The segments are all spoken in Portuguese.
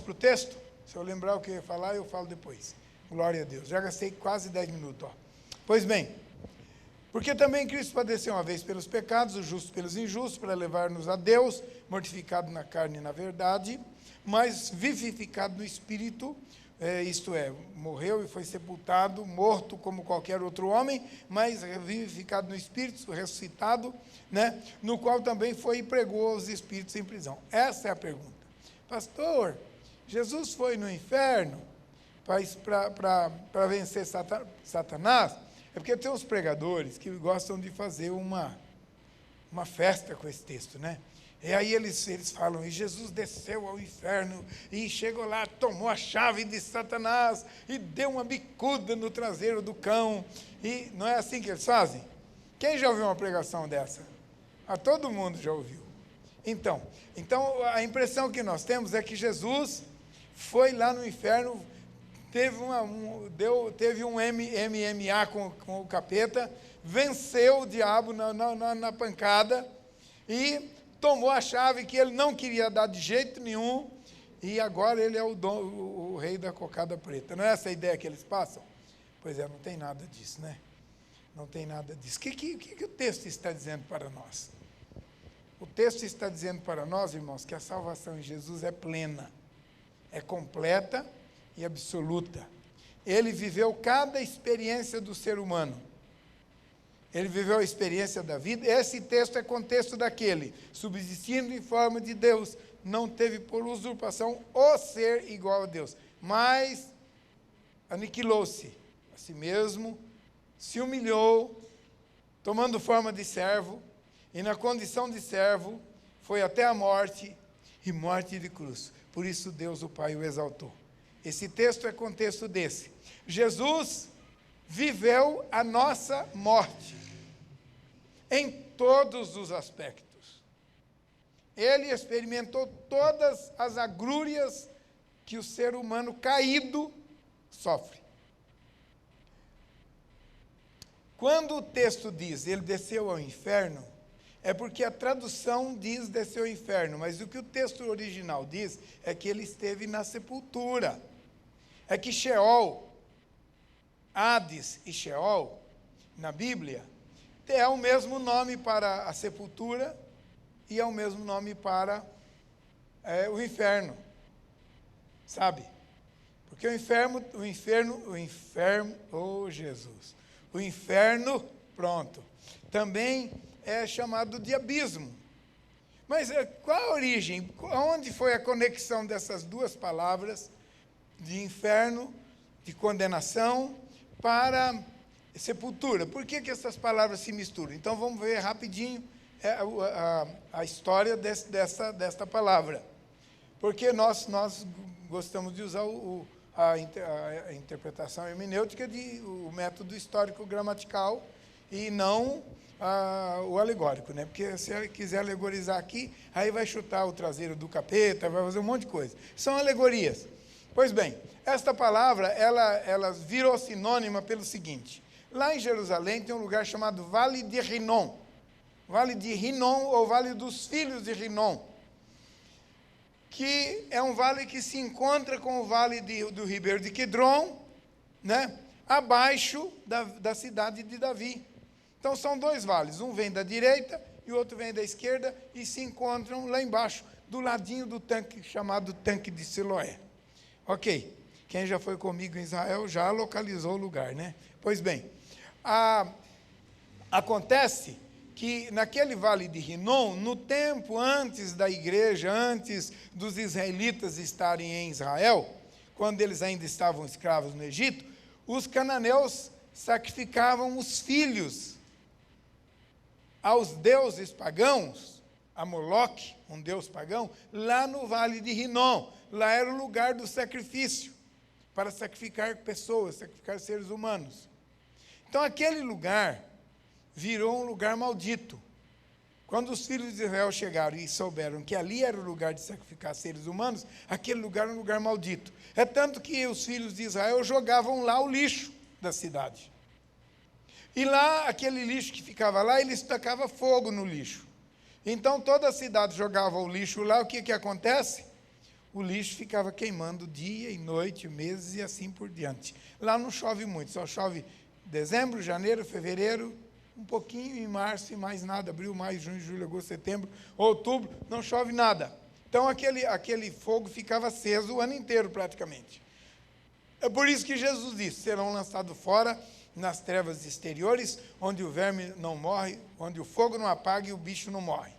para o texto? Se eu lembrar o que eu ia falar, eu falo depois. Glória a Deus. Já gastei quase 10 minutos. Ó. Pois bem, porque também Cristo padeceu uma vez pelos pecados, os justos pelos injustos, para levar-nos a Deus, mortificado na carne e na verdade, mas vivificado no Espírito, isto é, morreu e foi sepultado, morto como qualquer outro homem, mas vivificado no Espírito, ressuscitado, né, no qual também foi e pregou aos espíritos em prisão. Essa é a pergunta. Pastor, Jesus foi no inferno para vencer Satanás? É porque tem uns pregadores que gostam de fazer uma festa com esse texto, né? E aí eles falam, e Jesus desceu ao inferno, e chegou lá, tomou a chave de Satanás, e deu uma bicuda no traseiro do cão, e não é assim que eles fazem? Quem já ouviu uma pregação dessa? Todo mundo já ouviu. Então a impressão que nós temos é que Jesus foi lá no inferno, teve um MMA com o capeta, venceu o diabo na pancada, e tomou a chave que ele não queria dar de jeito nenhum, e agora ele é o rei da cocada preta. Não é essa a ideia que eles passam? Pois é, não tem nada disso, né? Não tem nada disso. O que o texto está dizendo para nós? O texto está dizendo para nós, irmãos, que a salvação em Jesus é plena, é completa e absoluta. Ele viveu cada experiência do ser humano. Ele viveu a experiência da vida. Esse texto é contexto daquele, subsistindo em forma de Deus, não teve por usurpação o ser igual a Deus, mas aniquilou-se a si mesmo, se humilhou, tomando forma de servo, e na condição de servo, foi até a morte, e morte de cruz. Por isso Deus o Pai o exaltou. Esse texto é contexto desse. Jesus viveu a nossa morte, em todos os aspectos. Ele experimentou todas as agrúrias que o ser humano caído sofre. Quando o texto diz, ele desceu ao inferno, é porque a tradução diz desceu ao inferno, mas o que o texto original diz é que ele esteve na sepultura. É que Sheol, Hades e Sheol, na Bíblia, é o mesmo nome para a sepultura e é o mesmo nome para o inferno, sabe? Porque o inferno, oh Jesus, o inferno, pronto, também é chamado de abismo. Mas qual a origem? Onde foi a conexão dessas duas palavras, de inferno, de condenação, para sepultura? Por que essas palavras se misturam? Então vamos ver rapidinho a história desta palavra. Porque nós gostamos de usar a interpretação hermenêutica, o método histórico-gramatical, e não o alegórico, né? Porque se ele quiser alegorizar aqui, aí vai chutar o traseiro do capeta, vai fazer um monte de coisa. São alegorias. Pois bem, esta palavra, ela virou sinônima pelo seguinte: lá em Jerusalém tem um lugar chamado Vale de Rinom. Vale de Rinom, ou Vale dos Filhos de Rinom, que é um vale que se encontra com o vale do Ribeiro de Quidron, né? Abaixo da cidade de Davi. Então são dois vales, um vem da direita e o outro vem da esquerda, e se encontram lá embaixo, do ladinho do tanque, chamado Tanque de Siloé. Ok, quem já foi comigo em Israel já localizou o lugar, né? Pois bem, acontece que naquele vale de Rinom, no tempo antes da igreja, antes dos israelitas estarem em Israel, quando eles ainda estavam escravos no Egito, os cananeus sacrificavam os filhos aos deuses pagãos, a Moloque, um deus pagão, lá no vale de Rinom. Lá era o lugar do sacrifício, para sacrificar pessoas, sacrificar seres humanos. Então aquele lugar virou um lugar maldito. Quando os filhos de Israel chegaram e souberam que ali era o lugar de sacrificar seres humanos, aquele lugar era um lugar maldito. É tanto que os filhos de Israel jogavam lá o lixo da cidade. E lá, aquele lixo que ficava lá, eles tacavam fogo no lixo. Então toda a cidade jogava o lixo lá, o que acontece? o lixo ficava queimando dia e noite, meses e assim por diante. Lá não chove muito, só chove dezembro, janeiro, fevereiro, um pouquinho em março e mais nada, abril, maio, junho, julho, agosto, setembro, outubro, não chove nada. Então aquele fogo ficava aceso o ano inteiro praticamente. É por isso que Jesus disse, serão lançados fora nas trevas exteriores, onde o verme não morre, onde o fogo não apaga e o bicho não morre.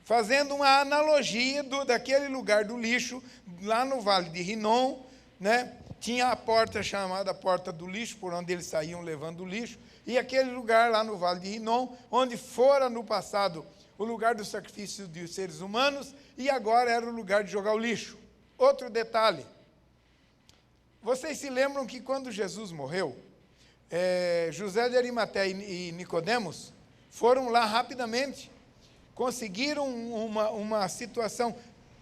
Fazendo uma analogia daquele lugar do lixo, lá no Vale de Rinom, né? Tinha a porta chamada Porta do Lixo, por onde eles saíam levando o lixo, e aquele lugar lá no Vale de Rinom, onde fora no passado o lugar do sacrifício dos seres humanos, e agora era o lugar de jogar o lixo. Outro detalhe, vocês se lembram que quando Jesus morreu, José de Arimateia e Nicodemos foram lá rapidamente, conseguiram uma situação,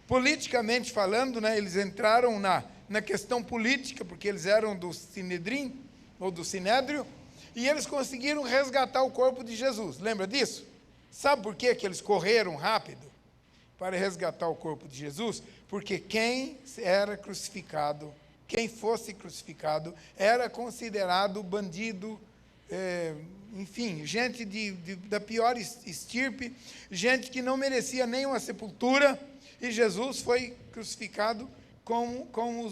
politicamente falando, né, eles entraram na questão política, porque eles eram do Sinedrim, ou do Sinédrio, e eles conseguiram resgatar o corpo de Jesus. Lembra disso? Sabe por que eles correram rápido para resgatar o corpo de Jesus? Porque quem era crucificado, quem fosse crucificado, era considerado bandido, enfim, gente da pior estirpe, gente que não merecia nenhuma sepultura, e Jesus foi crucificado como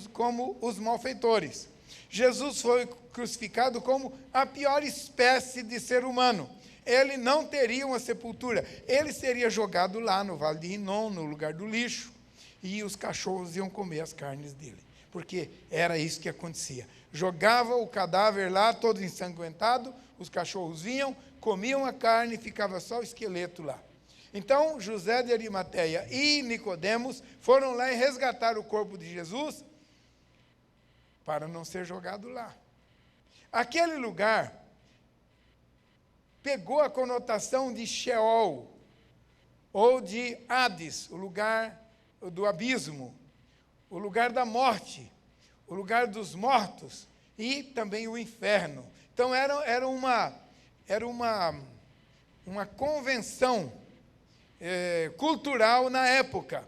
os malfeitores. Jesus foi crucificado como a pior espécie de ser humano. Ele não teria uma sepultura, ele seria jogado lá no Vale de Rinom, no lugar do lixo, e os cachorros iam comer as carnes dele, porque era isso que acontecia. Jogava o cadáver lá, todo ensanguentado, os cachorros vinham, comiam a carne e ficava só o esqueleto lá. Então, José de Arimateia e Nicodemos foram lá e resgataram o corpo de Jesus para não ser jogado lá. Aquele lugar pegou a conotação de Sheol, ou de Hades, o lugar do abismo, o lugar da morte, o lugar dos mortos e também o inferno. Então era uma convenção cultural na época.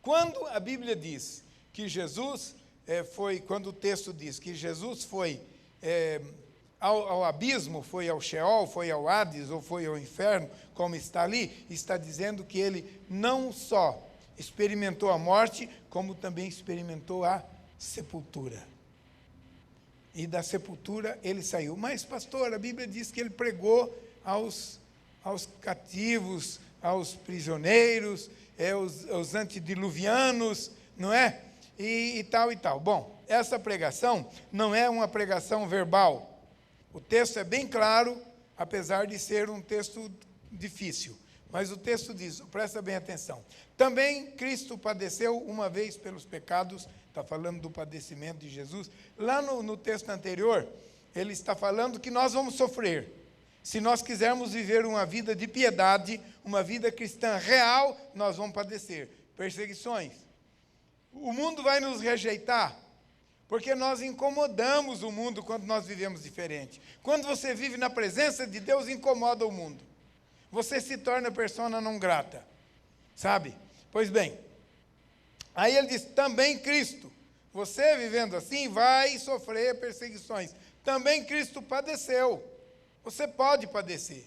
Quando a Bíblia diz que Jesus quando o texto diz que Jesus foi ao abismo, foi ao Sheol, foi ao Hades ou foi ao inferno, como está ali, está dizendo que ele não só experimentou a morte, como também experimentou a sepultura. E da sepultura ele saiu. Mas, pastor, a Bíblia diz que ele pregou aos cativos, aos prisioneiros, aos antediluvianos, não é? E tal e tal. Bom, essa pregação não é uma pregação verbal. O texto é bem claro, apesar de ser um texto difícil. Mas o texto diz, presta bem atenção. Também Cristo padeceu uma vez pelos pecados, está falando do padecimento de Jesus. Lá no texto anterior, ele está falando que nós vamos sofrer. Se nós quisermos viver uma vida de piedade, uma vida cristã real, nós vamos padecer perseguições. O mundo vai nos rejeitar, porque nós incomodamos o mundo quando nós vivemos diferente. Quando você vive na presença de Deus, incomoda o mundo. Você se torna persona não grata, sabe? Pois bem, aí ele diz, também Cristo, você vivendo assim vai sofrer perseguições. Também Cristo padeceu, você pode padecer.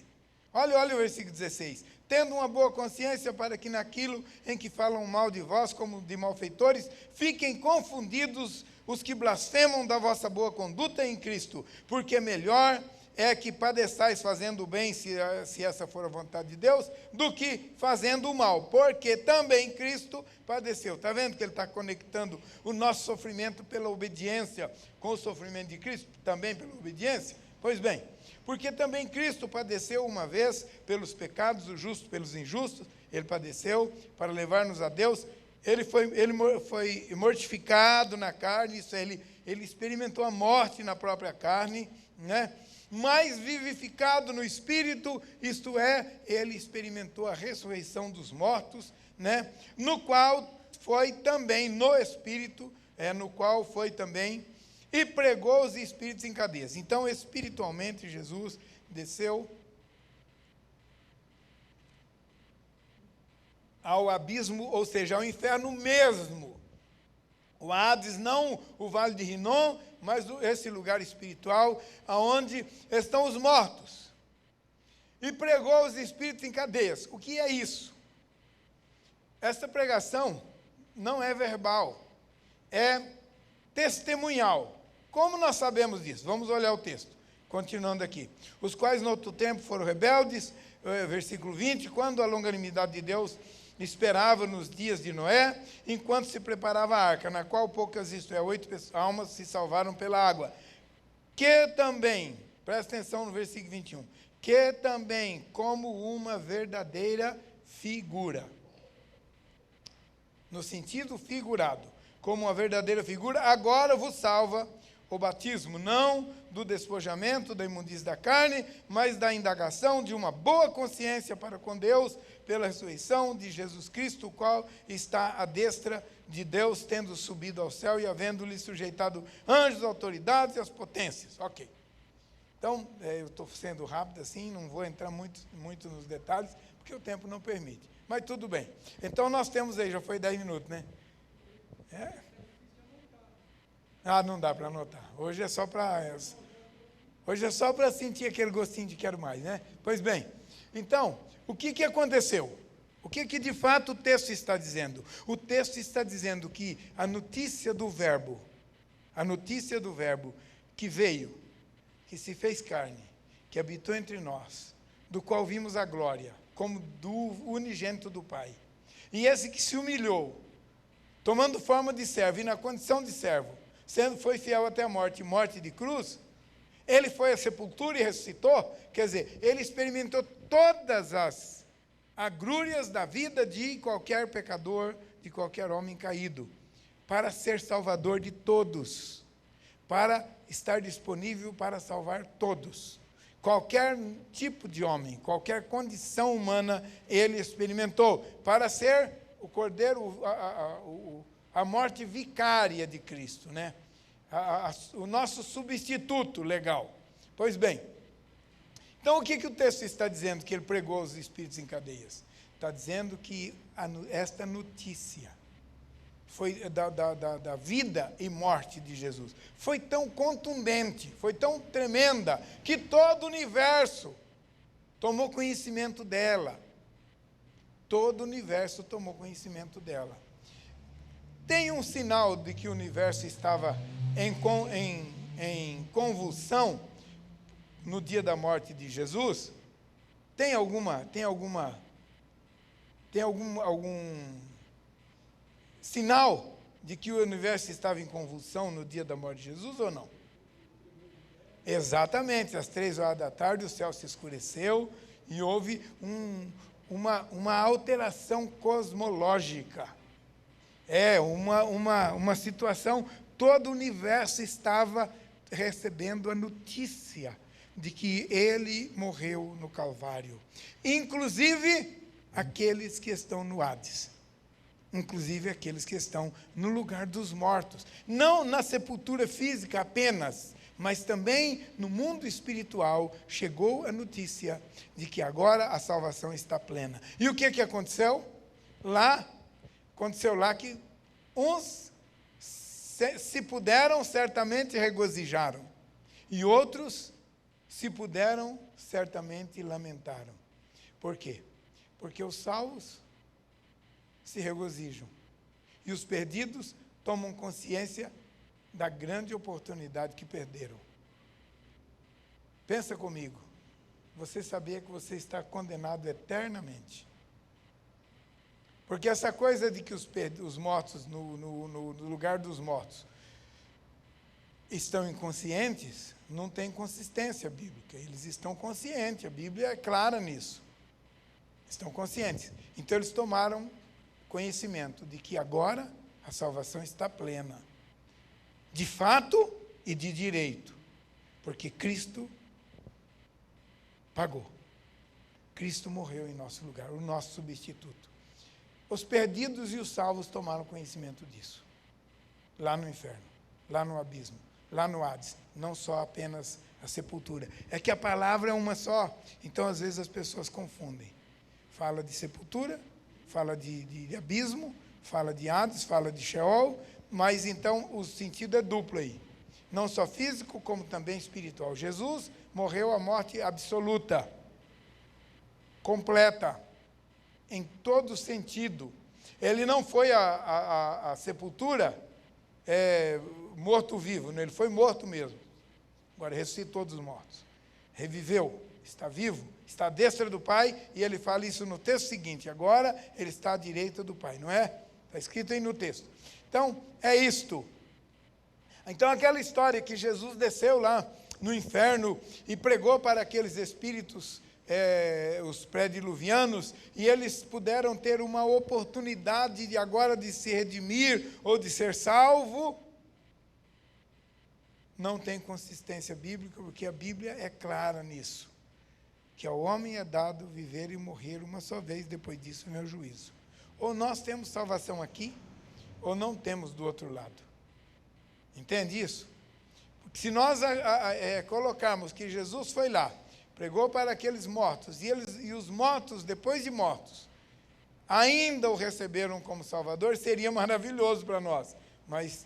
Olha o versículo 16. Tendo uma boa consciência para que naquilo em que falam mal de vós, como de malfeitores, fiquem confundidos os que blasfemam da vossa boa conduta em Cristo, porque melhor é que padeçais fazendo o bem, se essa for a vontade de Deus, do que fazendo o mal, porque também Cristo padeceu. Está vendo que ele está conectando o nosso sofrimento pela obediência com o sofrimento de Cristo, também pela obediência? Pois bem, porque também Cristo padeceu uma vez pelos pecados, o justo pelos injustos, ele padeceu para levar-nos a Deus. Ele foi mortificado na carne, isso é, ele experimentou a morte na própria carne, né? Mas vivificado no Espírito, isto é, ele experimentou a ressurreição dos mortos, né? No qual foi também, no Espírito, no qual foi também, e pregou os espíritos em cadeias. Então, espiritualmente, Jesus desceu ao abismo, ou seja, ao inferno mesmo. O Hades, não o Vale de Rinom, mas esse lugar espiritual, onde estão os mortos. E pregou os espíritos em cadeias. O que é isso? Esta pregação não é verbal, é testemunhal. Como nós sabemos disso? Vamos olhar o texto, continuando aqui. Os quais no outro tempo foram rebeldes, versículo 20, quando a longanimidade de Deus esperava nos dias de Noé, enquanto se preparava a arca, na qual poucas, isto é, 8 almas se salvaram pela água. Que também, presta atenção no versículo 21, que também, como uma verdadeira figura, no sentido figurado, como uma verdadeira figura, agora vos salva o batismo, não do despojamento da imundície da carne, mas da indagação de uma boa consciência para com Deus, pela ressurreição de Jesus Cristo, o qual está à destra de Deus, tendo subido ao céu e havendo-lhe sujeitado anjos, autoridades e as potências. Ok. Então, eu estou sendo rápido assim, não vou entrar muito nos detalhes, porque o tempo não permite. Mas tudo bem. Então, nós temos aí, já foi 10 minutos, né? Não dá para anotar. Hoje é só para sentir aquele gostinho de quero mais, né? Pois bem, então, o que aconteceu? O que de fato o texto está dizendo? O texto está dizendo que a notícia do verbo que veio, que se fez carne, que habitou entre nós, do qual vimos a glória, como do unigênito do Pai. E esse que se humilhou, tomando forma de servo, e na condição de servo, foi fiel até a morte, morte de cruz, ele foi à sepultura e ressuscitou, quer dizer, ele experimentou todas as agrúrias da vida de qualquer pecador, de qualquer homem caído, para ser salvador de todos, para estar disponível para salvar todos. Qualquer tipo de homem, qualquer condição humana, ele experimentou, para ser o cordeiro, a morte vicária de Cristo, né? O nosso substituto legal. Pois bem, então o que o texto está dizendo, que ele pregou os espíritos em cadeias? Está dizendo que esta notícia foi da vida e morte de Jesus foi tão contundente, foi tão tremenda, que todo o universo tomou conhecimento dela. Todo o universo tomou conhecimento dela. Tem um sinal de que o universo estava em convulsão no dia da morte de Jesus? Tem algum sinal de que o universo estava em convulsão no dia da morte de Jesus ou não? Exatamente, às 3 horas da tarde o céu se escureceu e houve uma alteração cosmológica. Uma situação, todo o universo estava recebendo a notícia de que ele morreu no Calvário. Inclusive aqueles que estão no Hades. Inclusive aqueles que estão no lugar dos mortos. Não na sepultura física apenas, mas também no mundo espiritual chegou a notícia de que agora a salvação está plena. E o que aconteceu? Aconteceu lá que uns se puderam, certamente regozijaram. E outros, se puderam, certamente lamentaram. Por quê? Porque os salvos se regozijam. E os perdidos tomam consciência da grande oportunidade que perderam. Pensa comigo. Você sabia que você está condenado eternamente. Porque essa coisa de que os mortos, no lugar dos mortos, estão inconscientes, não tem consistência bíblica. Eles estão conscientes, a Bíblia é clara nisso. Estão conscientes. Então eles tomaram conhecimento de que agora a salvação está plena. De fato e de direito. Porque Cristo pagou. Cristo morreu em nosso lugar, o nosso substituto. Os perdidos e os salvos tomaram conhecimento disso. Lá no inferno, lá no abismo, lá no Hades. Não só apenas a sepultura. É que a palavra é uma só. Então, às vezes, as pessoas confundem. Fala de sepultura, fala de abismo, fala de Hades, fala de Sheol, mas então o sentido é duplo aí. Não só físico, como também espiritual. Jesus morreu a morte absoluta, completa, em todo sentido. Ele não foi à sepultura morto-vivo, ele foi morto mesmo. Agora ressuscitou dos mortos. Reviveu, está vivo, está à destra do Pai, e ele fala isso no texto seguinte. Agora ele está à direita do Pai, não é? Está escrito aí no texto. Então, é isto. Então, aquela história que Jesus desceu lá no inferno e pregou para aqueles espíritos, os pré-diluvianos, e eles puderam ter uma oportunidade de agora de se redimir ou de ser salvo, não tem consistência bíblica, porque a Bíblia é clara nisso, que ao homem é dado viver e morrer uma só vez, depois disso vem o juízo. Ou nós temos salvação aqui, ou não temos do outro lado. Entende isso? Porque se nós colocarmos que Jesus foi lá, pregou para aqueles mortos, e os mortos, depois de mortos, ainda o receberam como Salvador, seria maravilhoso para nós. Mas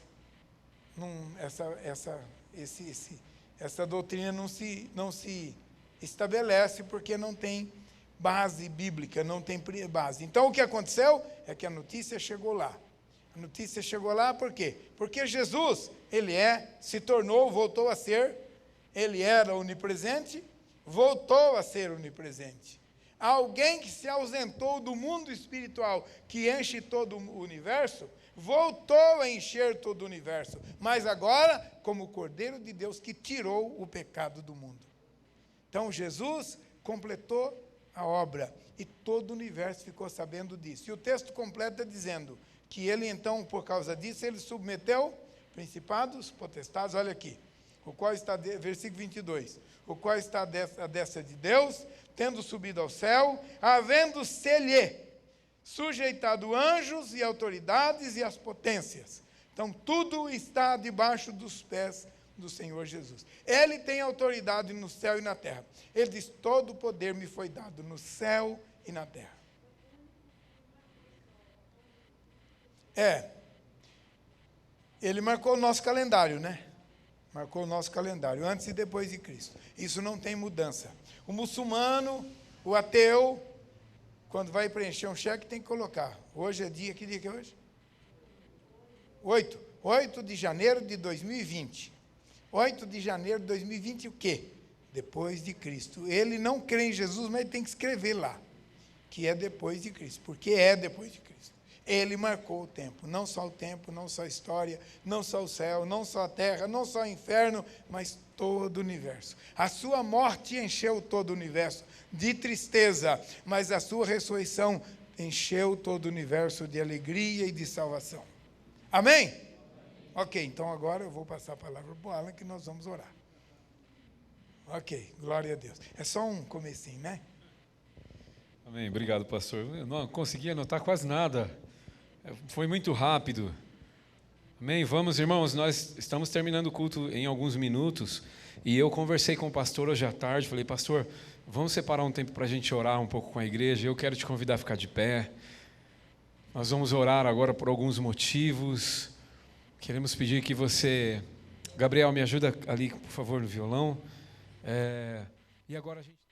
essa doutrina não se estabelece, porque não tem base bíblica, não tem base. Então, o que aconteceu é que a notícia chegou lá. A notícia chegou lá por quê? Porque Jesus, se tornou, voltou a ser, ele era onipresente, voltou a ser onipresente. Alguém que se ausentou do mundo espiritual, que enche todo o universo, voltou a encher todo o universo, mas agora como o Cordeiro de Deus que tirou o pecado do mundo. Então Jesus completou a obra e todo o universo ficou sabendo disso. E o texto completa dizendo que ele então, por causa disso, ele submeteu principados, potestades, olha aqui, o qual está, versículo 22, o qual está à destra de Deus, tendo subido ao céu, havendo-se-lhe sujeitado anjos e autoridades e as potências. Então, tudo está debaixo dos pés do Senhor Jesus. Ele tem autoridade no céu e na terra. Ele diz, todo o poder me foi dado no céu e na terra. Ele marcou o nosso calendário, né? Marcou o nosso calendário, antes e depois de Cristo. Isso não tem mudança. O muçulmano, o ateu, quando vai preencher um cheque, tem que colocar. Hoje é dia, que dia que é hoje? 8 de janeiro de 2020. 8 de janeiro de 2020 o quê? Depois de Cristo. Ele não crê em Jesus, mas ele tem que escrever lá, que é depois de Cristo, porque é depois de Cristo. Ele marcou o tempo, não só a história, não só o céu, não só a terra, não só o inferno, mas todo o universo. A sua morte encheu todo o universo de tristeza, mas a sua ressurreição encheu todo o universo de alegria e de salvação. Amém? Ok, então agora eu vou passar a palavra para o Alan, que nós vamos orar. Ok, glória a Deus. É só um comecinho, né? Amém, obrigado, pastor. Eu não consegui anotar quase nada. Foi muito rápido. Amém? Vamos, irmãos, nós estamos terminando o culto em alguns minutos, e eu conversei com o pastor hoje à tarde, falei, pastor, vamos separar um tempo para a gente orar um pouco com a igreja, eu quero te convidar a ficar de pé. Nós vamos orar agora por alguns motivos. Queremos pedir que você... Gabriel, me ajuda ali, por favor, no violão. E agora a gente...